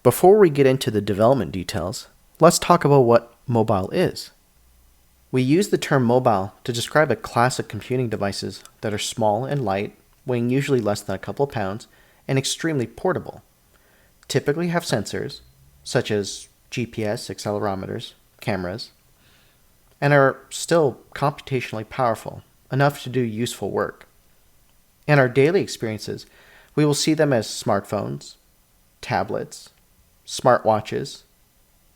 Before we get into the development details, let's talk about what mobile is. We use the term mobile to describe a class of computing devices that are small and light, weighing usually less than a couple of pounds, and extremely portable. Typically have sensors, such as GPS, accelerometers, cameras, and are still computationally powerful, enough to do useful work. In our daily experiences, we will see them as smartphones, tablets, smartwatches,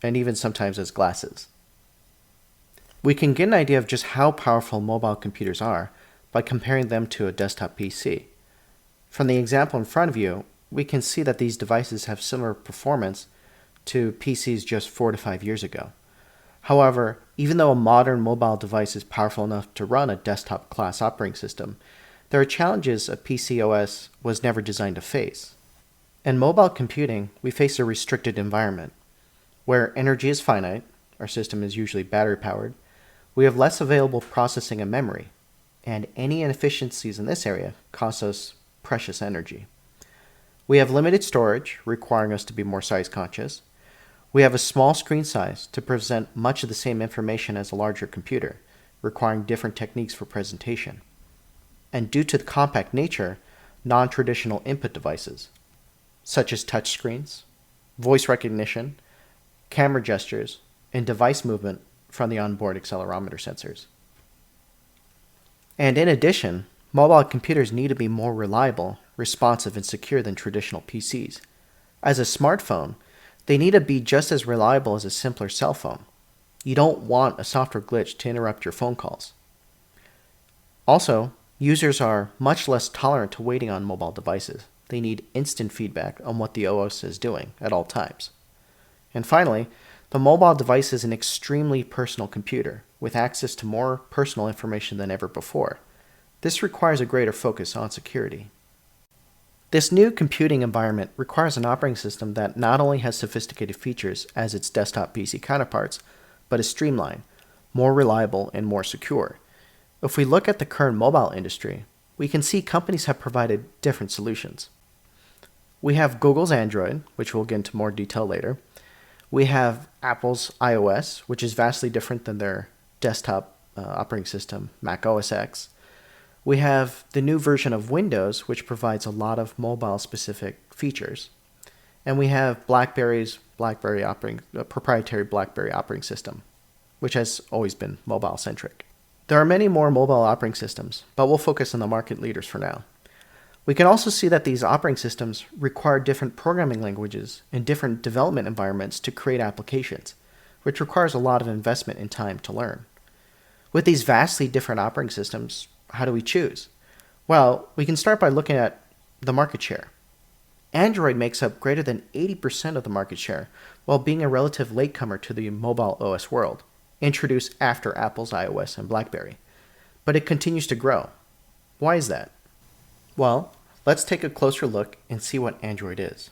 and even sometimes as glasses. We can get an idea of just how powerful mobile computers are by comparing them to a desktop PC. From the example in front of you, we can see that these devices have similar performance to PCs just 4 to 5 years ago. However, even though a modern mobile device is powerful enough to run a desktop class operating system, there are challenges a PC OS was never designed to face. In mobile computing, we face a restricted environment. Where energy is finite, our system is usually battery powered, we have less available processing and memory, and any inefficiencies in this area cost us precious energy. We have limited storage, requiring us to be more size conscious. We have a small screen size to present much of the same information as a larger computer, requiring different techniques for presentation. And due to the compact nature, non-traditional input devices, such as touchscreens, voice recognition, camera gestures, and device movement from the onboard accelerometer sensors. And in addition, mobile computers need to be more reliable, responsive, and secure than traditional PCs. As a smartphone, they need to be just as reliable as a simpler cell phone. You don't want a software glitch to interrupt your phone calls. Also, users are much less tolerant to waiting on mobile devices. They need instant feedback on what the OS is doing at all times. And finally, the mobile device is an extremely personal computer with access to more personal information than ever before. This requires a greater focus on security. This new computing environment requires an operating system that not only has sophisticated features as its desktop PC counterparts, but is streamlined, more reliable, and more secure. If we look at the current mobile industry, we can see companies have provided different solutions. We have Google's Android, which we'll get into more detail later. We have Apple's iOS, which is vastly different than their desktop operating system, Mac OS X. We have the new version of Windows, which provides a lot of mobile-specific features. And we have BlackBerry's proprietary BlackBerry operating system, which has always been mobile-centric. There are many more mobile operating systems, but we'll focus on the market leaders for now. We can also see that these operating systems require different programming languages and different development environments to create applications, which requires a lot of investment and time to learn. With these vastly different operating systems, how do we choose? Well, we can start by looking at the market share. Android makes up greater than 80% of the market share, while being a relative latecomer to the mobile OS world, introduced after Apple's iOS and BlackBerry. But it continues to grow. Why is that? Well, let's take a closer look and see what Android is.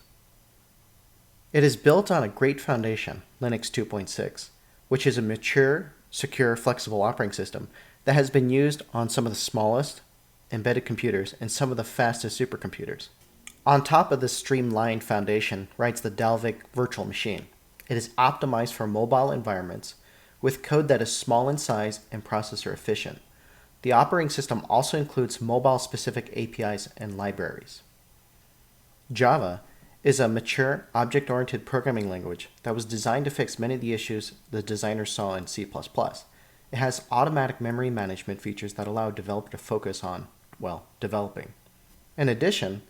It is built on a great foundation, Linux 2.6, which is a mature, secure, flexible operating system that has been used on some of the smallest embedded computers and some of the fastest supercomputers. On top of this streamlined foundation rides the Dalvik virtual machine. It is optimized for mobile environments with code that is small in size and processor efficient. The operating system also includes mobile-specific APIs and libraries. Java is a mature, object-oriented programming language that was designed to fix many of the issues the designers saw in C++. It has automatic memory management features that allow a developer to focus on, developing. In addition,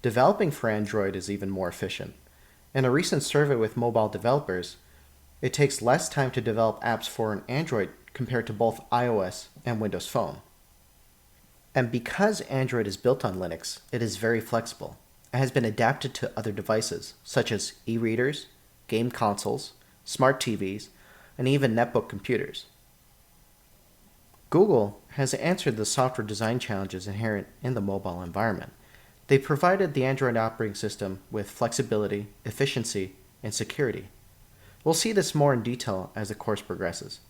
developing for Android is even more efficient. In a recent survey with mobile developers, it takes less time to develop apps for an Android compared to both iOS and Windows Phone. And because Android is built on Linux, it is very flexible. It has been adapted to other devices, such as e-readers, game consoles, smart TVs, and even netbook computers. Google has answered the software design challenges inherent in the mobile environment. They provided the Android operating system with flexibility, efficiency, and security. We'll see this more in detail as the course progresses.